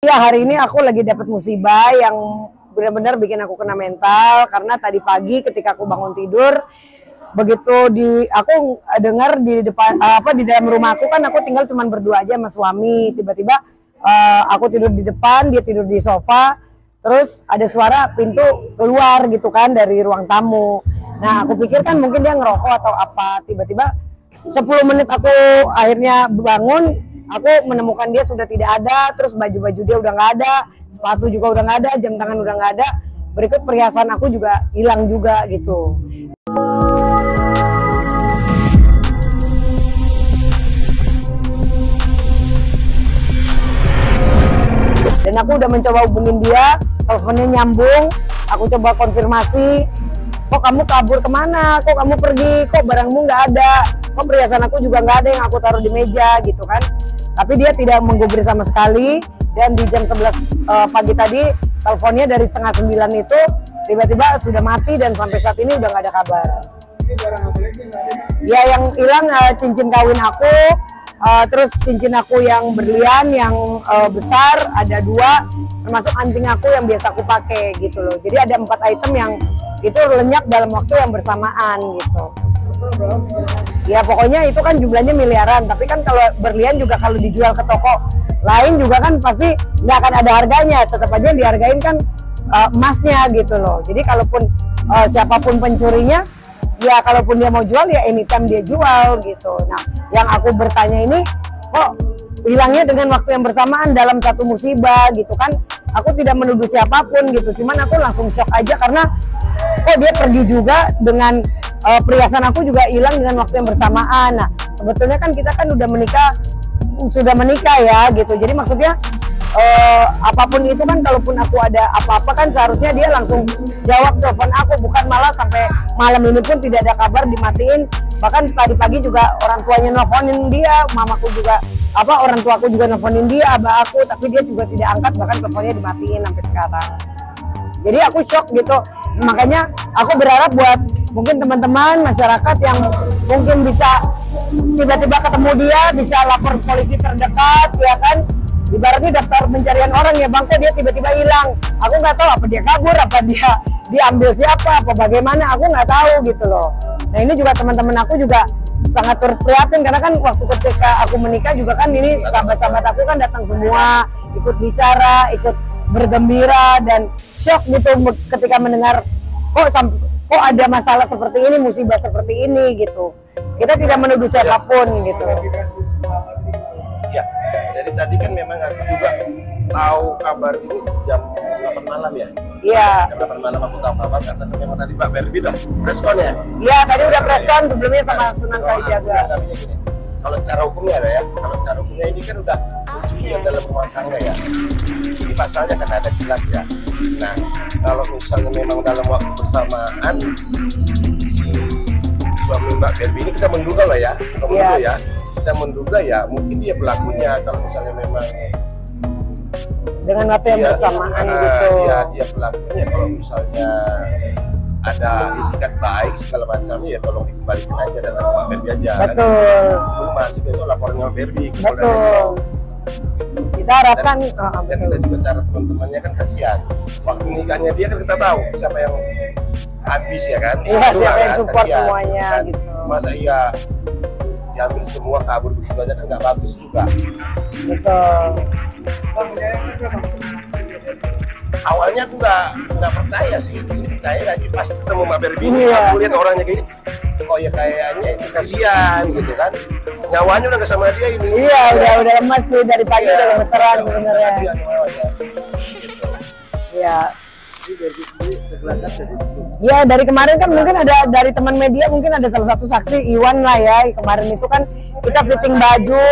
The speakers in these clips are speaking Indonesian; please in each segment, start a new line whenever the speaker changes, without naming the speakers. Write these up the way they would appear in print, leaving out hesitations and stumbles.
Ya, hari ini aku lagi dapat musibah yang benar-benar bikin aku kena mental karena tadi pagi ketika aku bangun tidur, begitu aku dengar di depan di dalam rumah aku, kan aku tinggal cuma berdua aja sama suami. Tiba-tiba aku tidur di depan, dia tidur di sofa, terus ada suara pintu keluar gitu kan dari ruang tamu. Nah, aku pikir kan mungkin dia ngerokok atau apa. Tiba-tiba 10 menit aku akhirnya bangun, aku menemukan dia sudah tidak ada, terus baju-baju dia udah nggak ada, sepatu juga udah nggak ada, jam tangan udah nggak ada, berikut perhiasan aku juga hilang juga gitu. Dan aku udah mencoba hubungin dia, teleponnya nyambung, aku coba konfirmasi, kok kamu kabur kemana, kok kamu pergi, kok barangmu nggak ada, kok perhiasan aku juga nggak ada yang aku taruh di meja gitu kan. Tapi dia tidak menggubris sama sekali, dan di jam 11 pagi tadi teleponnya dari 8:30 itu tiba-tiba sudah mati, dan sampai saat ini udah nggak ada kabar.
Ini barang apa lagi yang ada?
Ya, yang hilang cincin kawin aku, terus cincin aku yang berlian yang besar ada 2, termasuk anting aku yang biasa aku pakai gitu loh. Jadi ada 4 item yang itu lenyap dalam waktu yang bersamaan gitu. Ya pokoknya itu kan jumlahnya miliaran, tapi kan kalau berlian juga kalau dijual ke toko lain juga kan pasti nggak akan ada harganya, tetap aja yang dihargain kan emasnya gitu loh. Jadi kalaupun siapapun pencurinya, ya kalaupun dia mau jual ya anytime dia jual gitu. Nah, yang aku bertanya ini, kok hilangnya dengan waktu yang bersamaan dalam satu musibah gitu kan. Aku tidak menuduh siapapun gitu, cuman aku langsung shock aja karena kok dia pergi juga dengan perhiasan aku juga hilang dengan waktu yang bersamaan. Nah, sebetulnya kan kita kan sudah menikah ya gitu. Jadi maksudnya apapun itu kan, kalaupun aku ada apa-apa kan seharusnya dia langsung jawab telepon aku, bukan malah sampai malam ini pun tidak ada kabar, dimatiin. Bahkan tadi pagi juga orang tuanya nelfonin dia, mamaku juga orang tuaku juga nelfonin dia, abah aku, tapi dia juga tidak angkat, bahkan teleponnya dimatiin sampai sekarang. Jadi aku shock gitu. Makanya aku berharap buat mungkin teman-teman masyarakat yang mungkin bisa tiba-tiba ketemu dia, bisa lapor polisi terdekat ya kan. Ibaratnya daftar pencarian orang ya bang, kok dia tiba-tiba hilang. Aku nggak tahu apa dia kabur, apa dia diambil siapa, apa bagaimana, aku nggak tahu gitu loh. Nah ini juga teman-teman aku juga sangat turut prihatin, karena kan waktu ketika aku menikah juga kan ini sahabat-sahabat aku kan datang semua, ikut bicara, ikut bergembira, dan shock gitu ketika mendengar kok ada masalah seperti ini, musibah seperti ini gitu. Kita tidak menuduh siapapun gitu.
Ya, jadi tadi kan memang aku juga tahu kabar ini jam 8 malam ya.
Iya.
Jam 8 malam aku tahu kabar karena memang tadi Pak Berbi udah preskon ya.
Iya, tadi udah preskon sebelumnya sama Sunan Kalijaga.
Kalau cara hukumnya ada ya, kalau cara hukumnya ini kan udah hubungan dalam rumah tangga ya. Ini pasalnya kan ada jelas ya. Nah, kalau misalnya memang dalam waktu bersamaan si suami Mbak Berbi ini, kita menduga lah ya, kita menduga ya mungkin dia pelakunya, kalau misalnya memang
dengan waktu yang bersamaan gitu.
Ya, dia pelakunya. Kalau misalnya ada itikat baik segala macam ya tolong dikembalikan aja, datang ke Mbak Berbi aja.
Betul.
Sebelum mati besok laporan Mbak Berbi.
Betul. Kita harapkan.
Dan kita juga cara teman-temannya kan kasihan. Waktu nikahnya dia kan kita tahu siapa yang habis ya kan.
Iya, siapa yang support kasihan, semuanya
kan?
gitu.
Masa iya diambil semua kabur begitu aja kan nggak bagus juga.
Betul.
Awalnya aku nggak percaya sih, ini percaya lagi pas ketemu Mbak Berbi.
Iya.
Aku lihat orangnya gini, oh ya kayaknya itu kasihan gitu kan, nyawanya udah nggak sama dia ini.
Iya, udah lemas sih dari pagi, udah gemeteran sebenarnya. Iya. Ya dari kemarin kan mungkin ada dari teman media, mungkin ada salah satu saksi Iwan lah ya. Kemarin itu kan kita fitting baju,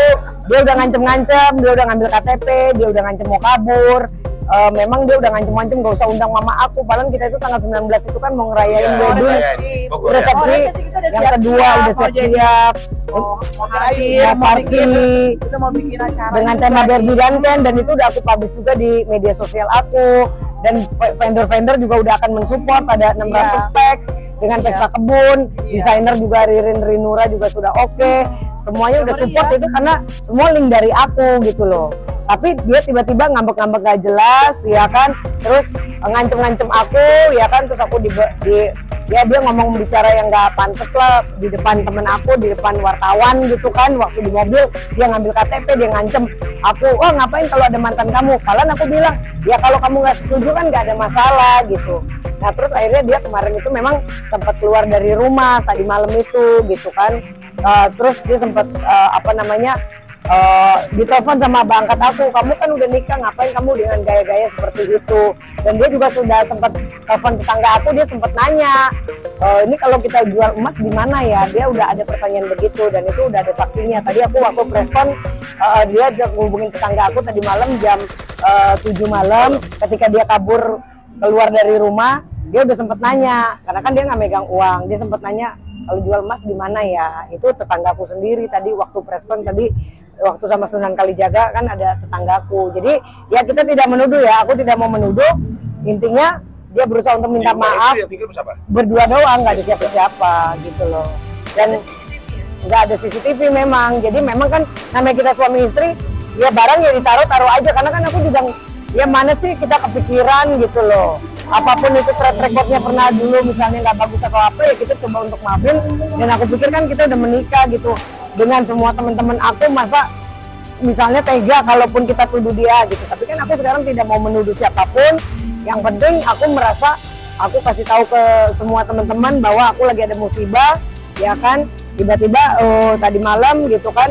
dia udah ngancem-ngancem, dia udah ngambil KTP, dia udah ngancem mau kabur. Memang dia udah ngancem-ngancem gak usah undang mama aku, padahal kita itu tanggal 19 itu kan mau ngerayain wedding, resepsi yang kedua udah siap-siap,
mau parkir, kita mau bikin acara
dengan tema Berbi dan Ken, dan itu udah aku publish juga di media sosial aku, dan vendor-vendor juga udah akan mensupport, ada 600 packs dengan pesta kebun, desainer juga Ririn Rinura juga sudah oke. Semuanya udah support itu karena semua link dari aku gitu loh. Tapi dia tiba-tiba ngambek-ngambek gak jelas, ya kan, terus ngancem-ngancem aku, ya kan, terus aku dia ngomong bicara yang gak pantas lah di depan temen aku, di depan wartawan gitu kan. Waktu di mobil dia ngambil KTP, dia ngancem aku, oh ngapain kalau ada mantan kamu. Padahal aku bilang, ya kalau kamu gak setuju kan gak ada masalah gitu. Nah terus akhirnya dia kemarin itu memang sempat keluar dari rumah tadi malam itu gitu kan. Terus dia sempat ditelepon sama abang angkat aku, kamu kan udah nikah, ngapain kamu dengan gaya-gaya seperti itu. Dan dia juga sudah sempat telepon tetangga aku, dia sempat nanya, ini kalau kita jual emas di mana ya, dia udah ada pertanyaan begitu, dan itu udah ada saksinya. Tadi aku waktu preskon, dia hubungin tetangga aku tadi malam jam 7 malam, ketika dia kabur keluar dari rumah, dia udah sempat nanya, karena kan dia nggak megang uang, dia sempat nanya, kalau jual emas di mana ya. Itu tetanggaku sendiri tadi waktu preskon tadi, waktu sama Sunan Kalijaga kan ada tetanggaku. Jadi ya kita tidak menuduh ya, aku tidak mau menuduh. Intinya dia berusaha untuk minta maaf. Berdua doang, nggak ada siapa-siapa gitu loh. Dan nggak ada CCTV memang. Jadi memang kan namanya kita suami istri, ya barang ya ditaruh aja. Karena kan aku juga, ya mana sih kita kepikiran gitu loh. Apapun itu track recordnya pernah dulu misalnya nggak bagus atau apa, ya kita coba untuk maafin. Dan aku pikir kan kita udah menikah gitu dengan semua teman-teman aku, masa misalnya tega kalaupun kita tuduh dia gitu. Tapi kan aku sekarang tidak mau menuduh siapapun. Yang penting aku merasa aku kasih tahu ke semua teman-teman bahwa aku lagi ada musibah, ya kan. Tiba-tiba tadi malam gitu kan,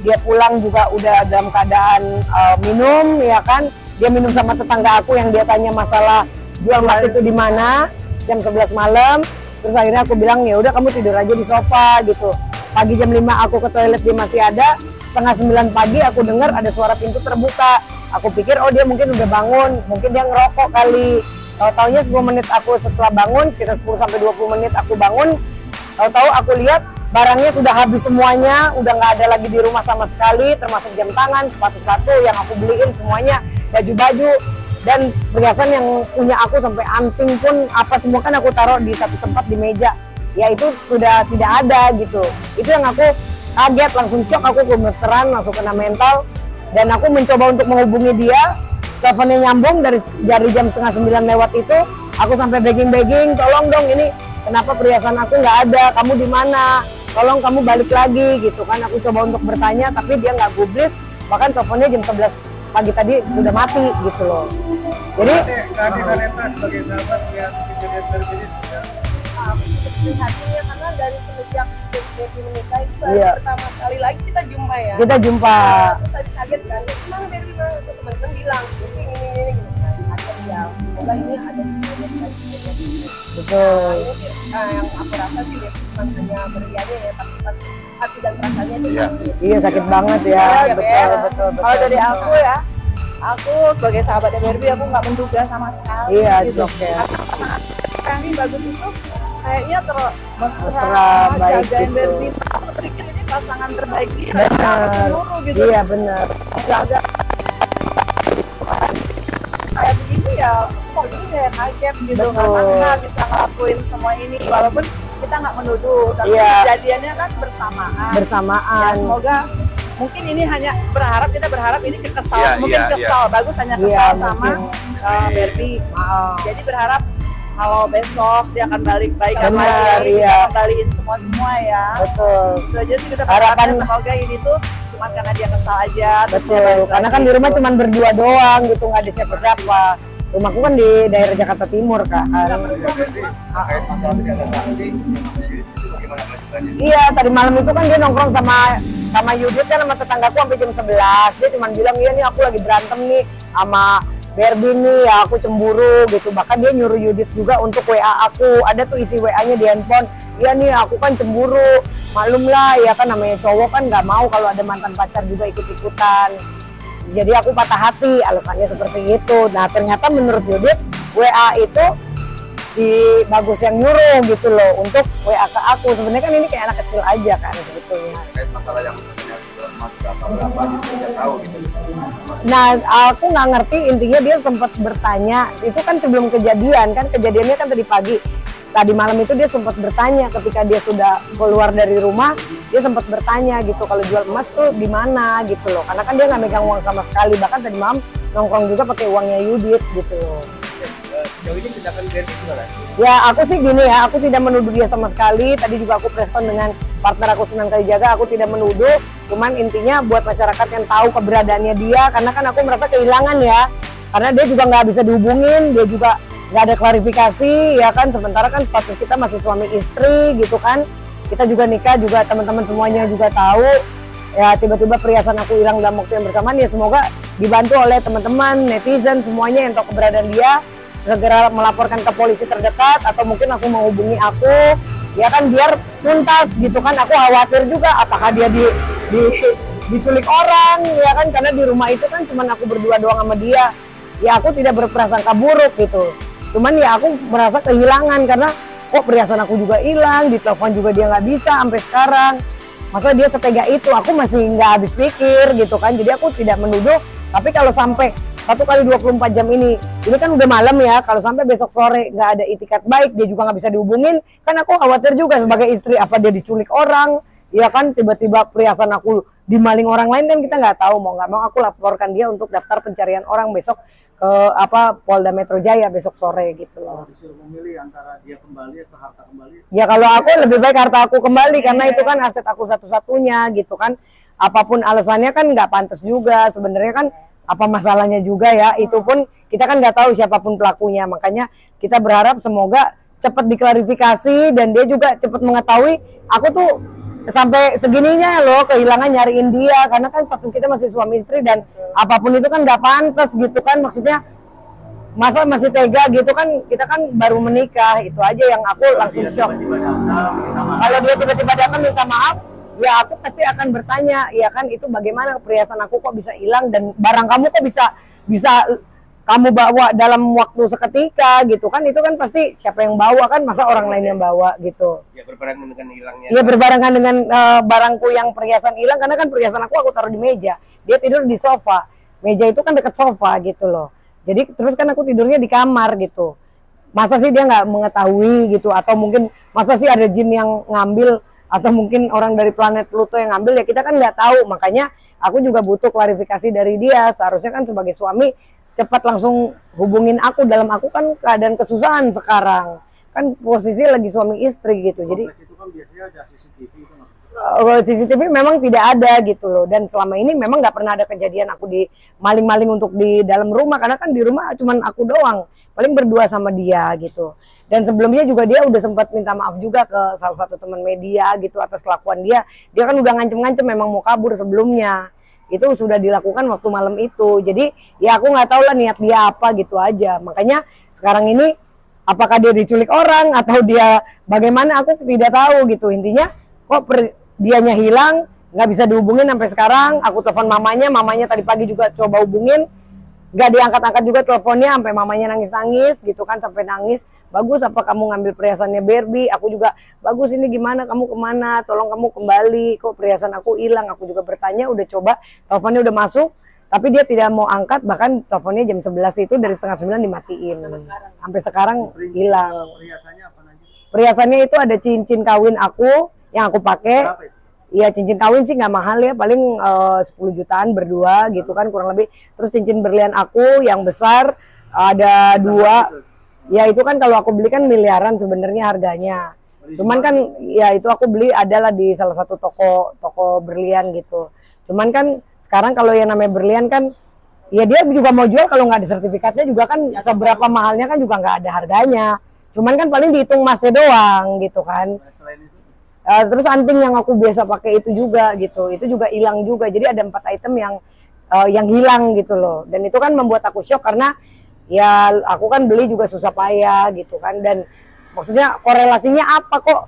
dia pulang juga udah dalam keadaan minum, ya kan. Dia minum sama tetangga aku yang dia tanya masalah jual emas itu di mana, jam 11 malam. Terus akhirnya aku bilang, ya udah kamu tidur aja di sofa gitu. Pagi jam 5 aku ke toilet, dia masih ada. Setengah 9 pagi aku dengar ada suara pintu terbuka. Aku pikir oh dia mungkin udah bangun, mungkin dia ngerokok kali. Tahu-taunya 10 menit aku setelah bangun, sekitar 10-20 menit aku bangun. Tahu-tahu aku lihat barangnya sudah habis semuanya, udah nggak ada lagi di rumah sama sekali, termasuk jam tangan, sepatu-sepatu yang aku beliin semuanya, baju-baju, dan perhiasan yang punya aku sampai anting pun apa semua kan aku taruh di satu tempat di meja. Ya itu sudah tidak ada gitu. Itu yang aku kaget, langsung shock, aku gemeteran, langsung kena mental. Dan aku mencoba untuk menghubungi dia, teleponnya nyambung dari jam setengah 9 lewat itu. Aku sampai begging, tolong dong ini kenapa perhiasan aku nggak ada, kamu di mana, tolong kamu balik lagi gitu kan. Aku coba untuk bertanya tapi dia nggak gubris, bahkan teleponnya jam 11 pagi tadi sudah mati gitu loh. Jadi
kehadiran Eta sebagai sahabat yang kejadian terjadi
hatinya, karena dari semenjak Devi menikah itu baru pertama kali lagi kita jumpa ya.
Kita jumpa.
Terus tadi kaget kan, gimana Devi, terus teman-teman bilang ini kaget ya, semoga ini ada di sini lagi.
Betul.
Ini sih yang aku rasa sih Devi bukan hanya berianya ya, tapi pas hati dan perasaannya itu sakit.
Iya sakit banget ya, betul.
Kalau dari aku ya, aku sebagai sahabatnya Barbie, aku nggak menduga sama sekali.
Iya,
gitu.
shock ya.
Yang bagus itu kayaknya
mesra, baik
jagain
gitu.
Barbie. Aku pikir ini pasangan terbaik dia.
Benar.
Gitu.
Iya benar.
Jaga kayak begini ya, shock juga ya, kaget gitu. Nggak sangka bisa ngelakuin semua ini, walaupun kita nggak menuduh, tapi kejadiannya kan bersamaan. Ya, semoga mungkin ini hanya kita berharap ini kesal, kesal. Bagus hanya kesal sama Barbie. Jadi berharap kalau besok dia akan balik baik lagi, bisa kembaliin semua ya.
Betul.
Itu aja sih kita berharap, semoga ini tuh cuma karena dia kesal aja.
Betul. Karena kan di rumah cuma berdua doang gitu, nggak ada siapa-siapa. Rumahku kan di daerah Jakarta Timur kan. Iya, tadi malam itu kan dia nongkrong sama Yudit kan, sama tetanggaku sampai jam 11. Dia cuma bilang, iya nih aku lagi berantem nih sama Barbie nih, ya aku cemburu gitu. Bahkan dia nyuruh Yudit juga untuk WA aku. Ada tuh isi WA-nya di handphone. Iya nih aku kan cemburu. Maklum lah ya kan, namanya cowok kan nggak mau kalau ada mantan pacar juga ikut-ikutan. Jadi aku patah hati, alasannya seperti itu. Nah ternyata menurut Yudit, WA itu si Bagus yang nyuruh gitu loh untuk WA ke aku. Sebenarnya kan ini kayak anak kecil aja kan sebetulnya.
Masalah yang berapa tidak tahu gitu.
Nah aku nggak ngerti, intinya dia sempat bertanya, itu kan sebelum kejadian kan, kejadiannya kan tadi pagi. tadi malam itu dia sempat bertanya ketika dia sudah keluar dari rumah, dia sempat bertanya gitu kalau jual emas tuh di mana gitu loh, karena kan dia nggak megang uang sama sekali, bahkan tadi malam nongkrong juga pakai uangnya Yudit gitu loh.
Sejauh ini tindakan Berbi gimana?
Ya aku sih gini ya, aku tidak menuduh dia sama sekali. Tadi juga aku preskon dengan partner aku Sunan Kalijaga, aku tidak menuduh. Cuman intinya buat masyarakat yang tahu keberadaannya dia, karena kan aku merasa kehilangan ya. Karena dia juga nggak bisa dihubungin, dia juga nggak ada klarifikasi ya kan. Sementara kan status kita masih suami istri gitu kan. Kita juga nikah juga, teman-teman semuanya juga tahu. Ya tiba-tiba perhiasan aku hilang dalam waktu yang bersamaan, ya semoga dibantu oleh teman-teman, netizen semuanya yang tahu keberadaan dia, segera melaporkan ke polisi terdekat atau mungkin langsung menghubungi aku ya kan, biar tuntas gitu kan. Aku khawatir juga apakah dia diculik orang ya kan, karena di rumah itu kan cuman aku berdua doang sama dia. Ya aku tidak berprasangka buruk gitu, cuman ya aku merasa kehilangan karena kok perhiasan aku juga hilang, di telepon juga dia nggak bisa sampai sekarang. Masa dia setega itu, aku masih nggak habis pikir gitu kan. Jadi aku tidak menuduh, tapi kalau sampai 1 kali 24 jam ini kan udah malam ya, kalau sampai besok sore nggak ada itikat baik, dia juga nggak bisa dihubungin, kan aku khawatir juga sebagai istri, apa dia diculik orang, ya kan tiba-tiba perhiasan aku dimaling orang lain, kan kita nggak tahu. Mau nggak mau aku laporkan dia untuk daftar pencarian orang besok ke Polda Metro Jaya besok sore gitu loh.
Kalau disuruh memilih antara dia kembali atau harta kembali?
Ya kalau aku lebih baik harta aku kembali, karena itu kan aset aku satu-satunya gitu kan. Apapun alasannya kan nggak pantas juga sebenarnya kan. Apa masalahnya juga ya, itu pun kita kan nggak tahu siapapun pelakunya, makanya kita berharap semoga cepat diklarifikasi dan dia juga cepat mengetahui aku tuh sampai segininya loh kehilangan nyariin dia, karena kan status kita masih suami istri dan apapun itu kan nggak pantas gitu kan. Maksudnya masa masih tega gitu kan, kita kan baru menikah, itu aja yang aku langsung shock. Kalau dia tiba-tiba datang minta maaf, ya aku pasti akan bertanya, ya kan itu bagaimana perhiasan aku kok bisa hilang dan barang kamu kok bisa kamu bawa dalam waktu seketika gitu kan. Itu kan pasti siapa yang bawa kan, masa orang lain yang bawa gitu.
Ya berbarengan dengan hilangnya.
Ya berbarengan dengan barangku yang perhiasan hilang, karena kan perhiasan aku taruh di meja, dia tidur di sofa, meja itu kan dekat sofa gitu loh. Jadi terus kan aku tidurnya di kamar gitu. Masa sih dia nggak mengetahui gitu, atau mungkin masa sih ada jin yang ngambil, atau mungkin orang dari planet Pluto yang ngambil, ya kita kan nggak tahu. Makanya aku juga butuh klarifikasi dari dia. Seharusnya kan sebagai suami cepat langsung hubungin aku, dalam aku kan keadaan kesusahan sekarang kan, posisi lagi suami istri gitu. Jadi
itu kan biasanya ada CCTV itu
CCTV memang tidak ada gitu loh, dan selama ini memang nggak pernah ada kejadian aku di maling-maling untuk di dalam rumah, karena kan di rumah cuman aku doang, paling berdua sama dia gitu. Dan sebelumnya juga dia udah sempat minta maaf juga ke salah satu teman media gitu atas kelakuan dia. Dia kan udah ngancem-ngancem memang mau kabur sebelumnya. Itu sudah dilakukan waktu malam itu. Jadi ya aku nggak tahu lah niat dia apa gitu aja. Makanya sekarang ini apakah dia diculik orang atau dia bagaimana, aku tidak tahu gitu. Intinya kok dianya hilang, nggak bisa dihubungin sampai sekarang. Aku telepon mamanya tadi pagi juga coba hubungin, nggak diangkat-angkat juga teleponnya, sampai mamanya nangis-nangis gitu kan, sampai nangis. Bagus apa kamu ngambil perhiasannya Berbi? Aku juga bagus, ini gimana kamu kemana? Tolong kamu kembali, kok perhiasan aku hilang. Aku juga bertanya, udah coba, teleponnya udah masuk, tapi dia tidak mau angkat. Bahkan teleponnya jam 11 itu dari setengah 9 dimatiin. Sampai sekarang hilang.
Perhiasannya apa nanti?
Perhiasannya itu ada cincin kawin aku yang aku pakai. Iya, cincin kawin sih nggak mahal ya, paling 10 jutaan berdua gitu kan kurang lebih. Terus cincin berlian aku yang besar ada 2. Ya itu kan kalau aku beli kan miliaran sebenarnya harganya. Cuman kan ya itu aku beli adalah di salah satu toko berlian gitu. Cuman kan sekarang kalau yang namanya berlian kan ya dia juga mau jual, kalau nggak ada sertifikatnya juga kan seberapa mahalnya kan juga nggak ada harganya. Cuman kan paling dihitung emasnya doang gitu kan.
Selain itu?
Terus anting yang aku biasa pakai itu juga gitu, itu juga hilang juga. Jadi ada 4 item yang hilang gitu loh. Dan itu kan membuat aku shock, karena ya aku kan beli juga susah payah gitu kan. Dan maksudnya korelasinya apa kok?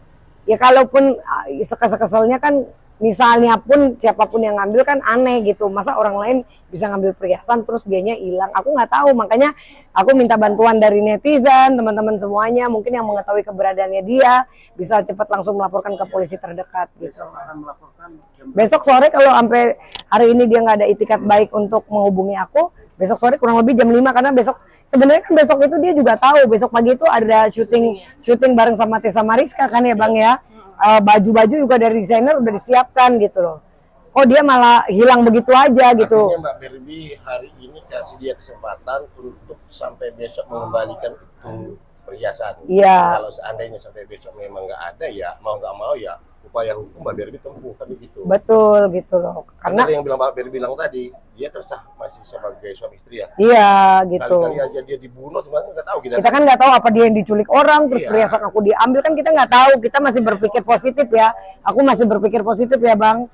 Ya kalaupun kesel-keselnya kan misalnya pun siapapun yang ngambil kan aneh gitu, masa orang lain bisa ngambil perhiasan terus dianya hilang. Aku nggak tahu, makanya aku minta bantuan dari netizen, teman-teman semuanya mungkin yang mengetahui keberadaannya dia bisa cepat langsung melaporkan ke polisi terdekat gitu.
Besok akan melaporkan
Besok sore kalau sampai hari ini dia nggak ada itikat baik untuk menghubungi aku, besok sore kurang lebih jam 5, karena besok sebenarnya kan besok itu dia juga tahu besok pagi itu ada syuting bareng sama Tessa Mariska kan ya Bang ya. Baju-baju juga dari desainer udah disiapkan gitu loh. Oh dia malah hilang begitu aja gitu.
Artinya Mbak Berbi hari ini kasih dia kesempatan untuk sampai besok mengembalikan itu perhiasan.
Iya.
Kalau seandainya sampai besok memang nggak ada ya mau nggak mau ya upaya hukum Mbak Berbi tempuh kan gitu.
Betul gitu loh. Karena
yang bilang Mbak Berbi bilang tadi dia kan masih sebagai suami istri ya.
Iya gitu.
Kali-kali aja dia dibunuh sebenarnya nggak tahu kita.
Kita kan nggak tahu apa dia yang diculik orang terus perhiasan aku diambil, kan kita nggak tahu. Kita masih berpikir positif ya. Aku masih berpikir positif ya Bang.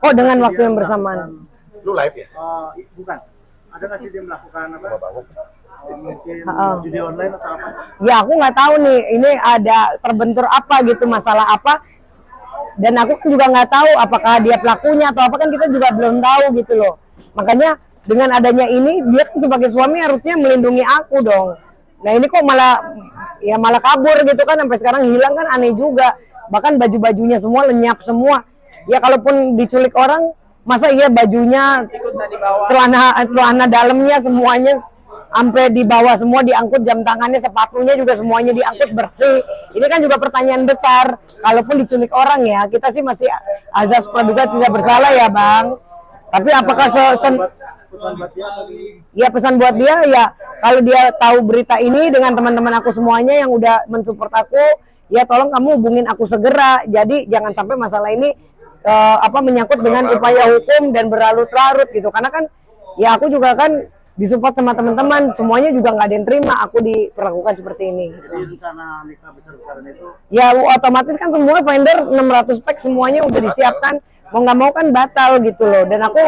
Oh dengan waktu yang bersamaan.
Lu live ya?
Bukan. Ada nggak sih dia melakukan apa? Mungkin judi online atau apa?
Ya aku nggak tahu nih, ini ada terbentur apa gitu, masalah apa. Dan aku kan juga nggak tahu apakah dia pelakunya atau apa, kan kita juga belum tahu gitu loh. Makanya dengan adanya ini dia kan sebagai suami harusnya melindungi aku dong. Nah ini kok malah kabur gitu kan, sampai sekarang hilang kan aneh juga. Bahkan baju-bajunya semua lenyap semua. Ya kalaupun diculik orang, masa iya bajunya, celana dalamnya semuanya sampai di bawah semua diangkut, jam tangannya, sepatunya juga semuanya diangkut bersih. Ini kan juga pertanyaan besar. Kalaupun diculik orang ya, kita sih masih azas praduga tidak bersalah ya Bang. Tapi apakah pesan buat dia ya, kalau dia tahu berita ini dengan teman-teman aku semuanya yang udah mensupport aku, ya tolong kamu hubungin aku segera. Jadi jangan sampai masalah ini menyangkut dengan upaya hukum dan berlarut-larut gitu. Karena kan ya aku juga kan disupport sama teman-teman, semuanya juga nggak ada yang terima aku diperlakukan seperti ini gitu.
Jadi rencana nikah besar-besaran itu
ya otomatis kan semua vendor 600 pack semuanya udah disiapkan, mau nggak mau kan batal gitu loh. Dan aku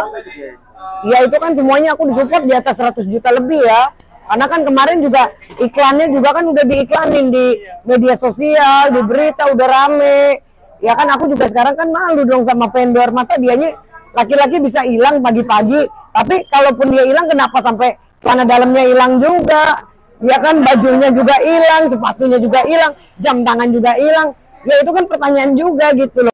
ya itu kan semuanya aku disupport di atas 100 juta lebih ya, karena kan kemarin juga iklannya juga kan udah diiklanin di media sosial, di berita udah rame ya kan. Aku juga sekarang kan malu dong sama vendor, masa dianya laki-laki bisa hilang pagi-pagi, tapi kalaupun dia hilang kenapa sampai celana dalamnya hilang juga ya kan, bajunya juga hilang, sepatunya juga hilang, jam tangan juga hilang, ya itu kan pertanyaan juga gitu loh.